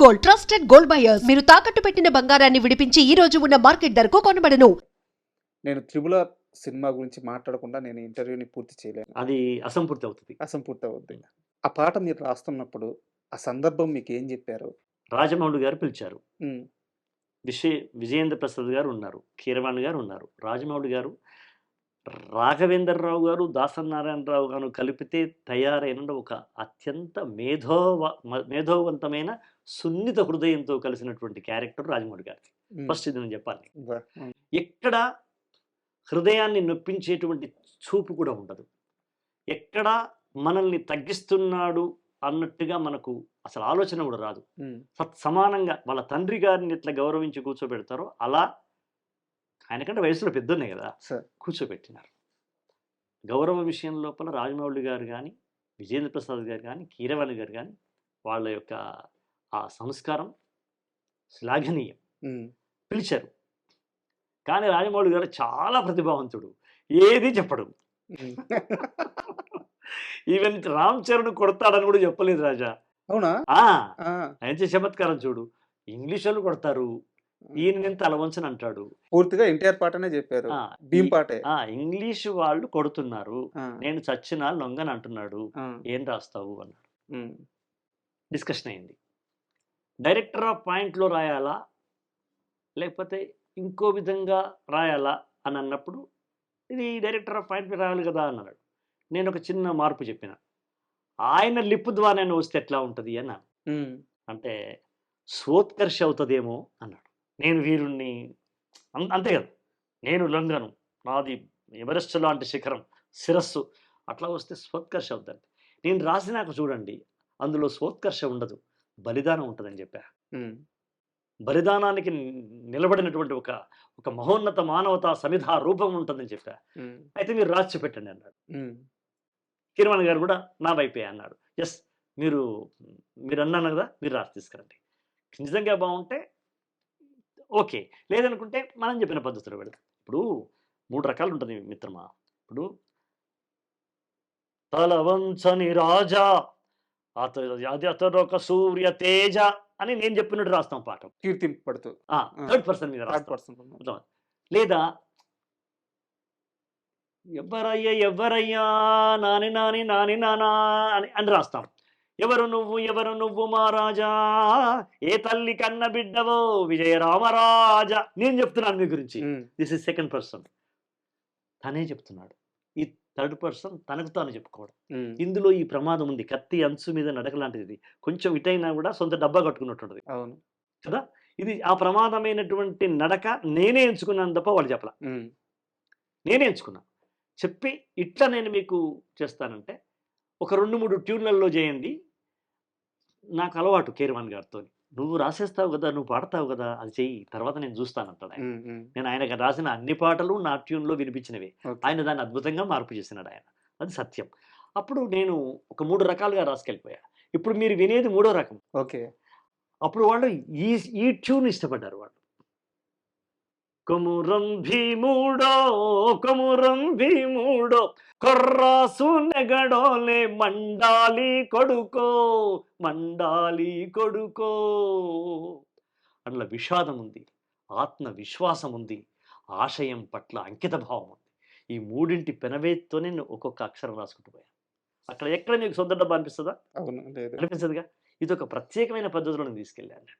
Gold, trusted gold buyers. మీరు తాకట్టు పెట్టిన బంగారాన్ని విడిపించి ఈ రోజు ఉన్న మార్కెట్ ధరకు కొనబడను. నేను 'త్రిబుల్ ఆర్' సినిమా గురించి మాట్లాడకుండా నేను ఇంటర్వ్యూని పూర్తి చేయలేను. అది అసంపూర్తి అవుతుంది. అసంపూర్తి అవుద్ది. ఆ పాట మీరు రాస్తున్నప్పుడు ఆ సందర్భం మీకేం చెప్పారు? రాజమౌళి గారు పిలిచారు. హ్మ్. విజయేంద్ర ప్రసాద్ గారు ఉన్నారు. కీరవాణి గారు ఉన్నారు. రాజమౌళి గారు, రాఘవేంద్రరావు గారు, దాసనారాయణరావు గారు కలిపితే తయారైన ఒక అత్యంత మేధోవంతమైన సున్నిత హృదయంతో కలిసినటువంటి క్యారెక్టర్ రాజమౌళి గారిది. హ్మ్. ఫస్ట్ ఇది నేను చెప్పాలి. హ్మ్. ఎక్కడ హృదయాన్ని నొప్పించేటువంటి చూపు కూడా ఉండదు. ఎక్కడ మనల్ని తగ్గిస్తున్నాడు అన్నట్టుగా మనకు అసలు ఆలోచన కూడా రాదు. హ్మ్. సమానంగా వాళ్ళ తండ్రి గారిని ఎట్లా గౌరవించి కూర్చోబెడతారో అలా ఆయనకంటే వయసులో పెద్దోనే కదా సార్. కూర్చోబెట్టినారు. గౌరవ విషయం లోపల రాజమౌళి గారు కానీ, విజేంద్ర ప్రసాద్ గారు కానీ, కీరవాణి గారు కానీ వాళ్ళ యొక్క ఆ సంస్కారం శ్లాఘనీయం. హ్మ్. పిలిచారు. కానీ రాజమౌళి గారు చాలా ప్రతిభావంతుడు. ఏది చెప్పడు. హ్మ్. ఈవెన్ రామ్ చరణ్ కొడతాడని కూడా చెప్పలేదు రాజా. అవునా? ఆ ఆ! ఆయన చేసే చమత్కారం చూడు. ఇంగ్లీష్ వాళ్ళు కొడతారు, ఈయన నేను తల వంచని అంటాడు. పూర్తిగా ఎన్టీఆర్ పాటనే చెప్పారు. భీమ్ పాటే. ఇంగ్లీష్ వాళ్ళు కొడుతున్నారు, ఆ! నేను చచ్చినా లొంగని అంటున్నాడు, ఆ! ఏం రాస్తావు అన్నాడు. హ్మ్. డిస్కషన్ అయింది. డైరెక్టర్ ఆఫ్ పాయింట్లో రాయాలా లేకపోతే ఇంకో విధంగా రాయాలా అని అన్నప్పుడు ఇది డైరెక్టర్ ఆఫ్ పాయింట్ రాయాలి కదా అన్నాడు. నేను ఒక చిన్న మార్పు చెప్పిన. ఆయన లిప్ ద్వారా నేను వస్తే ఎట్లా ఉంటుంది అన్నాను. హ్మ్. అంటే స్వోత్కర్ష అవుతుందేమో అన్నాడు. నేను వీరుణ్ణి అంతే కదా, నేను లొంగను, నాది ఎవరెస్ట్ లాంటి శిఖరం, శిరస్సు, అట్లా వస్తే స్వోత్కర్ష అవుతుంది. నేను రాసినాక చూడండి అందులో స్వోత్కర్ష ఉండదు, బలిదానం ఉంటుందని చెప్పా. హ్మ్. బలిదానానికి నిలబడినటువంటి ఒక మహోన్నత మానవతా సమిధా రూపం ఉంటుందని చెప్పా. హ్మ్. అయితే మీరు రాసి పెట్టండి అన్నాడు. హ్మ్. కిరవాణి గారు కూడా నా వైపే అన్నాడు. ఎస్, మీరు అన్నాను కదా, మీరు రాసి తీసుకురండి. నిజంగా బాగుంటే ఓకే, లేదనుకుంటే మనం చెప్పిన పద్ధతిలో పెడతాం. ఇప్పుడు 3 రకాలు ఉంటుంది మిత్రమా. ఇప్పుడు తలవంచని రాజా అతడు ఒక సూర్య తేజ అని నేను చెప్పినట్టు రాస్తాం పాఠం. కీర్తింపబడుతూ. థర్డ్ పర్సన్ మీద థర్డ్ రాస్తాం. పర్సన్. లేదా ఎవ్వరయ్యా నాని నాని నాని నానా అని రాస్తాం. ఎవరు నువ్వు మహారాజా, ఏ తల్లి కన్న బిడ్డవో విజయ రామరాజా. నేను చెప్తున్నాను మీ గురించి. దిస్ ఇస్ సెకండ్ పర్సన్, తనే చెప్తున్నాడు. ఈ థర్డ్ పర్సన్ తనకు తాను చెప్పుకోవడం. ఇందులో ఈ ప్రమాదం ఉంది. కత్తి అంచు మీద నడక లాంటిది. కొంచెం ఇటైనా కూడా సొంత డబ్బా కట్టుకున్నట్టుంది. అవును కదా. ఇది ఆ ప్రమాదమైనటువంటి నడక నేనే ఎంచుకున్నాను తప్ప వాళ్ళు చెప్పలా. నేనే ఎంచుకున్నాను. చెప్పి ఇట్లా నేను మీకు చేస్తానంటే ఒక 2-3 ట్యూన్లలో చేయండి. నాకు అలవాటు కీరవాణి గారితో. నువ్వు రాసేస్తావు కదా, నువ్వు పాడతావు కదా, అది చెయ్యి, తర్వాత నేను చూస్తానంటాడు ఆయన. నేను ఆయనకు రాసిన అన్ని పాటలు నా ట్యూన్లో వినిపించినవి. ఆయన దాన్ని అద్భుతంగా మార్పు చేసినాడు ఆయన. అది సత్యం. అప్పుడు నేను ఒక 3 రకాలుగా రాసుకెళ్ళిపోయా. ఇప్పుడు మీరు వినేది 3వ రకం. ఓకే. అప్పుడు వాళ్ళు ఈ ట్యూన్ ఇష్టపడ్డారు వాళ్ళు. కొమురం భీముడో కొర్రాసు నెగడోలే మండాలి కొడుకో అట్లా విషాదం ఉంది, ఆత్మవిశ్వాసం ఉంది, ఆశయం పట్ల అంకిత భావం ఉంది. ఈ 3 పెనవేత్తోనే ఒక్కొక్క అక్షరం రాసుకుంటూ పోయా. అక్కడ ఎక్కడ మీకు సొంత డబ్బా అనిపిస్తుందా? అవును, లేదు. అనిపించదుగా. ఇది ఒక ప్రత్యేకమైన పద్ధతిలో నేను తీసుకెళ్ళాను.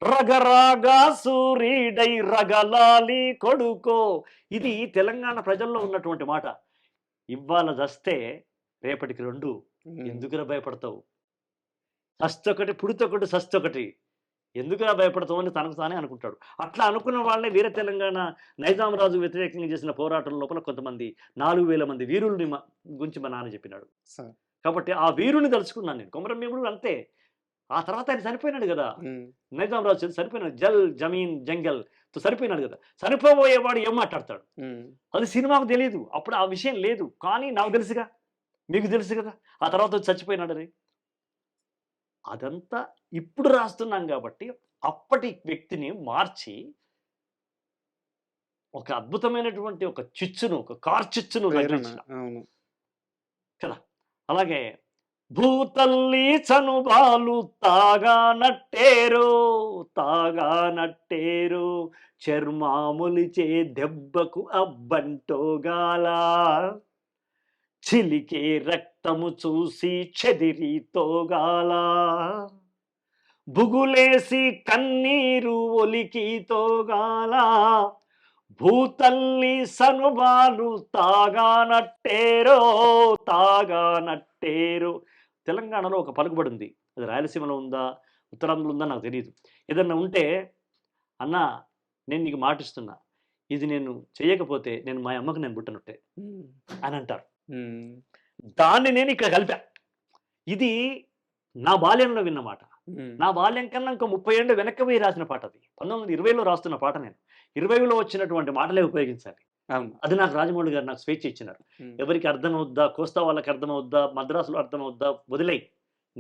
రగరాగా సూరీడై రగలాలి కొడుకో, ఇది తెలంగాణ ప్రజల్లో ఉన్నటువంటి మాట. ఇవాళ దస్తే రేపటికి 2. ఎందుకురా భయపడతావు? సస్తొకటి పుడితొకటి సస్తొకటి, ఎందుకురా భయపడతావు అని తనకు తానే అనుకుంటాడు. అట్లా అనుకున్న వాళ్ళే వీర తెలంగాణ నైజాం రాజు వ్యతిరేకంగా చేసిన పోరాటం లోపల కొంతమంది 4000 మంది వీరుల్ని గురించి మా నాన్న చెప్పినాడు. కాబట్టి ఆ వీరుని తలుచుకున్నాను నేను. కొమరం భీముడు అంతే. ఆ తర్వాత ఆయన చనిపోయినాడు కదా, నైజాం రాజు చనిపోయినాడు. జల్ జమీన్ జంగల్ తో చనిపోయినాడు కదా. చనిపోబోయేవాడు ఏం మాట్లాడతాడు అది సినిమాకు తెలియదు, అప్పుడు ఆ విషయం లేదు. కానీ నాకు తెలుసుగా, మీకు తెలుసు కదా ఆ తర్వాత చచ్చిపోయినాడని. అదంతా ఇప్పుడు రాస్తున్నాం కాబట్టి అప్పటి వ్యక్తిని మార్చి ఒక అద్భుతమైనటువంటి ఒక చిచ్చును, ఒక కార్చిచ్చును రచించిన కదా. అలాగే భూతల్లి చనుబాలు తాగానట్టేరో తాగానట్టేరో, చర్మాములిచే దెబ్బకు అబ్బంటోగాల, చిలికే రక్తము చూసి చెదిరి తోగాల, బుగులేసి కన్నీరు ఒలికి తోగాల, భూతల్లి సనుబాలు తాగానట్టేరో తాగానట్టేరో. తెలంగాణలో ఒక పలుకుబడి ఉంది, అది రాయలసీమలో ఉందా ఉత్తరాంధ్రలో ఉందా నాకు తెలియదు. ఏదన్నా ఉంటే అన్నా నేను నీకు మాటిస్తున్నా, ఇది నేను చేయకపోతే నేను మా అమ్మకు నేను పుట్టనట్టే అని అంటారు. దాన్ని నేను ఇక్కడ కలిపా. ఇది నా బాల్యంలో విన్న మాట. నా బాల్యం కన్నా ఇంకో 30 ఏళ్ళు వెనక్కి పోయి రాసిన పాట అది. 1920లో రాస్తున్న పాట నేను. 20లో వచ్చినటువంటి మాటలే ఉపయోగించాలి. అది నాకు రాజమౌళి గారు నాకు స్వేచ్ఛ ఇచ్చినారు. ఎవరికి అర్థమవుద్దా, కోస్తా వాళ్ళకి అర్థమవుద్దా, మద్రాసులో అర్థమవుద్దా వదిలేయి,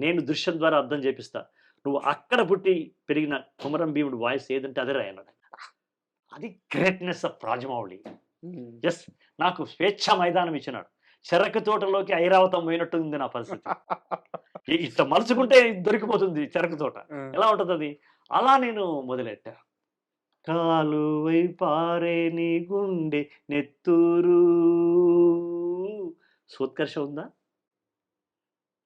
నేను దృశ్యం ద్వారా అర్థం చేపిస్తా, నువ్వు అక్కడ పుట్టి పెరిగిన కొమరం భీముడు వాయిస్ ఏదంటే అదే రాయన్నాడు. అది గ్రేట్నెస్ ఆఫ్ రాజమౌళి. ఎస్, నాకు స్వేచ్ఛ మైదానం ఇచ్చినాడు. చెరకు తోటలోకి ఐరావతం పోయినట్టు ఉంది నా పరిస్థితి. ఇట్లా మలుచుకుంటే దొరికిపోతుంది చెరకు తోట, ఎలా ఉంటుంది అది. అలా నేను మొదలెట్టా. కాలువై పారే నీ గుండె నెత్తూరు, సోత్కర్ష ఉందా.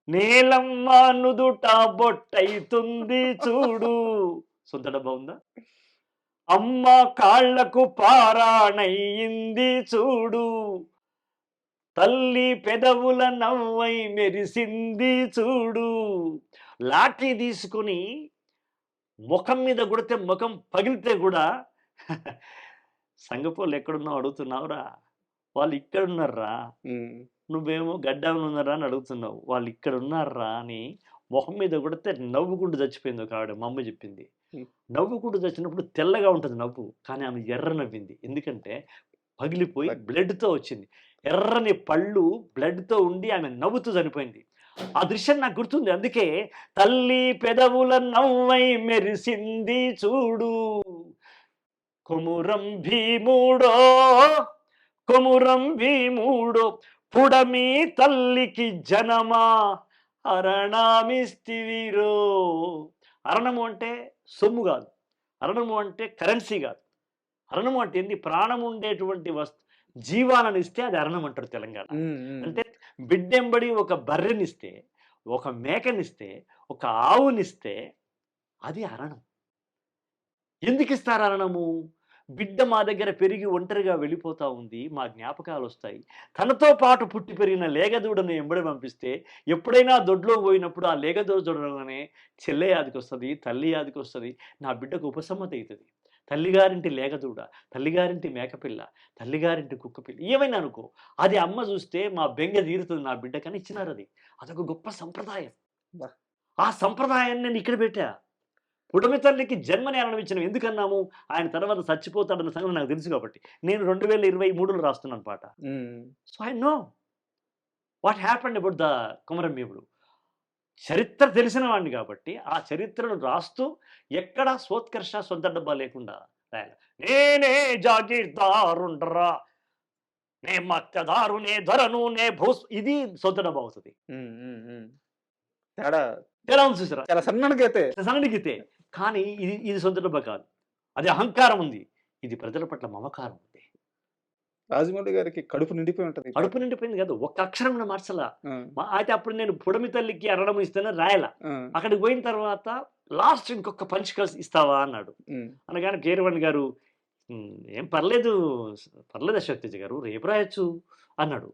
నేలమ్మ నుదుట బొట్టయితుంది చూడు, సొంత డబ్బా ఉందా. అమ్మ కాళ్లకు పారాణయింది చూడు, తల్లి పెదవుల నవ్వై మెరిసింది చూడు. లాఠీ తీసుకుని ముఖం మీద కొడితే ముఖం పగిలితే కూడా సంగపోళ్ళు ఎక్కడున్నావు అడుగుతున్నావురా, వాళ్ళు ఇక్కడ ఉన్నారా, నువ్వేమో గడ్డాలు ఉన్నారా అని అడుగుతున్నావు, వాళ్ళు ఇక్కడ ఉన్నారా అని మొహం మీద కొడితే నవ్వుకుంటూ చచ్చిపోయింది ఒక ఆవిడ. మా అమ్మ చెప్పింది, నవ్వుకుంటూ చచ్చినప్పుడు తెల్లగా ఉంటుంది నవ్వు, కానీ ఆమె ఎర్ర నవ్వింది. ఎందుకంటే పగిలిపోయి బ్లడ్తో వచ్చింది. ఎర్రని పళ్ళు బ్లడ్తో ఉండి ఆమె నవ్వుతూ చనిపోయింది. ఆ దృశ్యం నాకు గుర్తుంది. అందుకే తల్లి పెదవుల నవ్వై మెరిసింది చూడు, కొమురం భీముడో కొమురం భీముడో, పుడమి తల్లికి జనమా అరణమిస్తివిరో. అరణము అంటే సొమ్ము కాదు, అరణము అంటే కరెన్సీ కాదు. అరణము అంటే ఏంది, ప్రాణం ఉండేటువంటి జీవాలను ఇస్తే అది అరణం అంటారు తెలంగాణ. అంటే బిడ్డెంబడి ఒక బర్రెనిస్తే, ఒక మేకనిస్తే, ఒక ఆవునిస్తే అది అరణం. ఎందుకు ఇస్తారు అరణము? బిడ్డ మా దగ్గర పెరిగి ఒంటరిగా వెళ్ళిపోతా ఉంది, మా జ్ఞాపకాలు వస్తాయి. తనతో పాటు పుట్టి పెరిగిన లేగదూడను ఎంబడి పంపిస్తే ఎప్పుడైనా దొడ్లో పోయినప్పుడు ఆ లేగదూడ చూడగానే చెల్లె యాదికి వస్తుంది, తల్లి యాదికి వస్తుంది, నా బిడ్డకు ఉపశమత అవుతుంది. తల్లిగారింటి లేగదూడ, తల్లిగారింటి మేకపిల్ల, తల్లిగారింటి కుక్కపిల్ల ఏమైనా అనుకో, అది అమ్మ చూస్తే మా బెంగ తీరుతుంది నా బిడ్డకని ఇచ్చినారు. అది అదొక గొప్ప సంప్రదాయం. ఆ సంప్రదాయాన్ని నేను ఇక్కడ పెట్టా. పుడమి తల్లికి జన్మని అనుభవించడం ఎందుకన్నాము, ఆయన తర్వాత చచ్చిపోతాడన్న సంగతి నాకు తెలుసు కాబట్టి. నేను 2023లో రాస్తున్నాను పాట. So I know what happened about the Komaram భీముడు. చరిత్ర తెలిసిన వాడిని కాబట్టి ఆ చరిత్రను రాస్తూ ఎక్కడా సోత్కర్ష సొంత డబ్బా లేకుండా రాయాలి. నేనే జాగీర్దారుండరా, నే మత్స్యదారు, నే ధరను, నే భూస్, ఇది సొంత డబ్బా అవుతుంది. ఎలా ఉంది చూసారా, చాలా సన్నడిగితే. కానీ ఇది ఇది సొంత డబ్బా కాదు, అది అహంకారం ఉంది, ఇది ప్రజల పట్ల మమకారం ఉంది. రాజమౌళి గారికి కడుపు నిండిపోయి ఉంటుంది. కడుపు నిండిపోయింది కాదు, ఒక్క అక్షరం మార్చలా. అయితే అప్పుడు నేను పుడమి తల్లికి అరణం ఇస్తానని రాయలా. అక్కడికి పోయిన తర్వాత లాస్ట్ ఇంకొక పంచ్ కలిసి ఇస్తావా అన్నాడు. అనగానే కీరవాణి గారు ఏం పర్లేదు అశోక్ తేజ గారు, రేపు రాయొచ్చు అన్నాడు.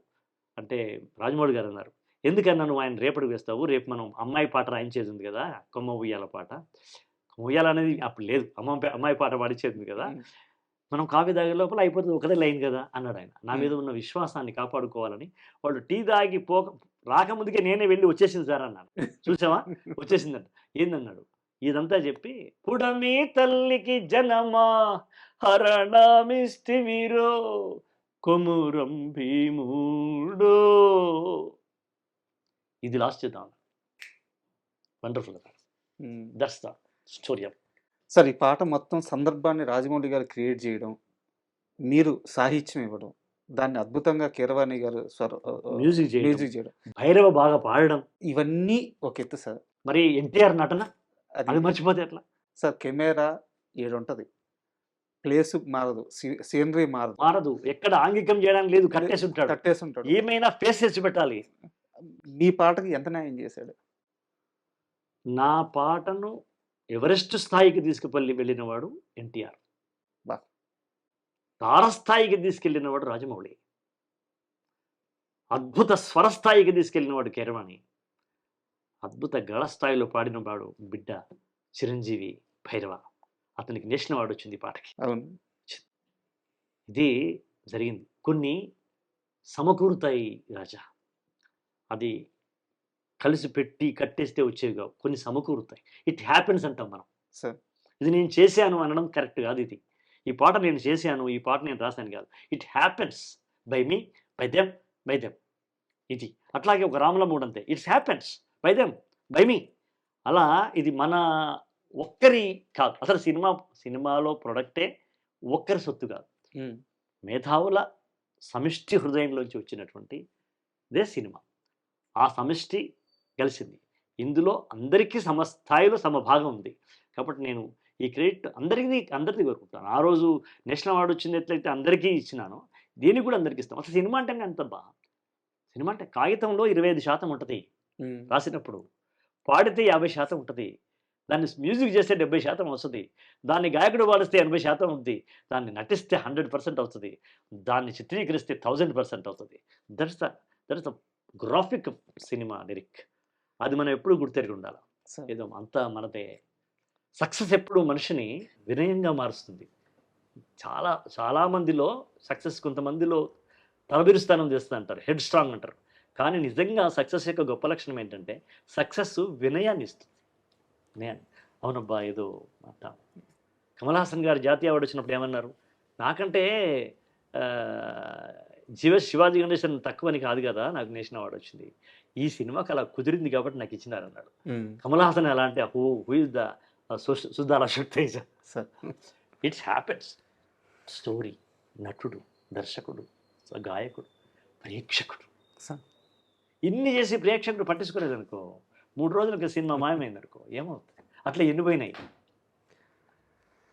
అంటే రాజమౌళి గారు అన్నారు, ఎందుకన్నా నువ్వు ఆయన రేపటికి వేస్తావు, రేపు మనం అమ్మాయి పాట రాయించేది ఉంది కదా, కొమ్మ ఉయ్యాల పాట. ఉయ్యాల అనేది అప్పుడు లేదు, అమ్మాయి పాట పాడించేది ఉంది కదా, మనం కాఫీ తాగే లోపల అయిపోతుంది, ఒకటే లైన్ కదా అన్నాడు ఆయన. నా మీద ఉన్న విశ్వాసాన్ని కాపాడుకోవాలని వాళ్ళు టీ తాగి రాకముందుకే నేనే వెళ్ళి వచ్చేసింది సార్ అన్నాను. చూసావా వచ్చేసిందంట. ఏందన్నాడు, ఇదంతా చెప్పి పుడమి తల్లికి జనమా హరణమిస్తివిరో, కొమురం భీముడో. ఇది లాస్ట్ చేద్దాం. Wonderful. That's the story. Sir, ఈ పాట మొత్తం సందర్భాన్ని రాజమౌళి గారు క్రియేట్ చేయడం, మీరు సాహిత్యం ఇవ్వడం, దాన్ని అద్భుతంగా కీరవాణి గారు మ్యూజిక్ చేయడం, మ్యూజిక్ చేయడం భైరవ బాగా పాడడం, ఇవన్నీ ఒక ఎత్తు సార్. మరి ఎన్టీఆర్ నటన అది అది మర్చిపోతే ఎట్లా? సార్ కెమెరా ఏడుంటది, ప్లేస్ మారదు, సీనరీ మారదు, మారదు, ఎక్కడ ఆంగికం చేయడానికి లేదు, కట్టేసి ఉంటాడు. కట్టేసి ఉంటాడు. ఏమైనా ఫేస్ చేసి పెట్టాలి. మీ పాటకి ఎంత న్యాయం చేశాడు? నా పాటను ఎవరెస్ట్ స్థాయికి వెళ్ళినవాడు ఎన్టీఆర్. బా. తారస్థాయికి తీసుకెళ్ళినవాడు రాజమౌళి. అద్భుత స్వరస్థాయికి తీసుకెళ్ళినవాడు కీరవాణి. అద్భుత గళ స్థాయిలో పాడినవాడు బిడ్డ చిరంజీవి భైరవ. అతనికి నేషనల్ అవార్డు వచ్చింది ఈ పాటకి. అవును. ఇది జరిగింది. కొన్ని సమకూరుతాయి రాజా, అది కలిసి పెట్టి కట్టేస్తే వచ్చేవి కావు, కొన్ని సమకూరుతాయి. ఇట్ హ్యాపెన్స్ అంటాం మనం. సార్ ఇది నేను చేశాను అనడం కరెక్ట్ కాదు. ఇది ఈ పాట నేను చేశాను, ఈ పాట నేను రాశాను కాదు. It happens by me, by them, by them. ఇది అట్లాగే ఒక రాముల మూడు అంతే, it's happens by them, by me. అలా ఇది మన ఒక్కరి కాదు. అసలు సినిమాలో ప్రొడక్టే ఒక్కరి సొత్తు కాదు, మేధావుల సమిష్టి హృదయంలోంచి వచ్చినటువంటి దే సినిమా. ఆ సమిష్టి కలిసింది. ఇందులో అందరికీ సమస్థాయిలో సమభాగం ఉంది. కాబట్టి నేను ఈ క్రెడిట్ అందరిది కోరుకుంటాను. ఆ రోజు నేషనల్ అవార్డు వచ్చింది ఎట్లయితే అందరికీ ఇచ్చినానో, దీనికి కూడా అందరికీ ఇస్తాం. అసలు సినిమా అంటే అంత సినిమా అంటే కాగితంలో 25% ఉంటుంది రాసినప్పుడు, పాడితే 50% ఉంటుంది, దాన్ని మ్యూజిక్ చేస్తే 70% వస్తుంది, దాన్ని గాయకుడు పాడిస్తే 80% ఉంది, దాన్ని నటిస్తే 100% అవుతుంది, దాన్ని చిత్రీకరిస్తే 1000% అవుతుంది. That's the graphic cinema lyric. అది మనం ఎప్పుడు గుర్తెరిగి ఉండాలి. ఏదో అంతా మనదే. సక్సెస్ ఎప్పుడు మనిషిని వినయంగా మారుస్తుంది. చాలామందిలో సక్సెస్ కొంతమందిలో తలబిరుస్థానం చేస్తూ అంటారు, హెడ్ స్ట్రాంగ్ అంటారు. కానీ నిజంగా సక్సెస్ యొక్క గొప్ప లక్షణం ఏంటంటే సక్సెస్ వినయాన్ని ఇస్తుంది. అవునబ్బా ఏదో అంట. కమల్ హాసన్ గారు జాతీయ అవార్డు వచ్చినప్పుడు ఏమన్నారు, నాకంటే శివాజీ గణేశన్ తక్కువని కాదు కదా నాకు నేషనల్ అవార్డు వచ్చింది, ఈ సినిమాకి అలా కుదిరింది కాబట్టి నాకు ఇచ్చినారన్నాడు. కమల్ హాసన్ ఎలా అంటే హూ ఇస్ ద సుధారా శక్తేజ. It's happens. స్టోరీ, నటుడు, దర్శకుడు, గాయకుడు, ప్రేక్షకుడు, ఇన్ని చేసి ప్రేక్షకుడు పట్టించుకోలేదు అనుకో, 3 రోజులకి సినిమా మాయమైంది అనుకో, ఏమవుతుంది? అట్లా ఎన్ని పోయినాయి.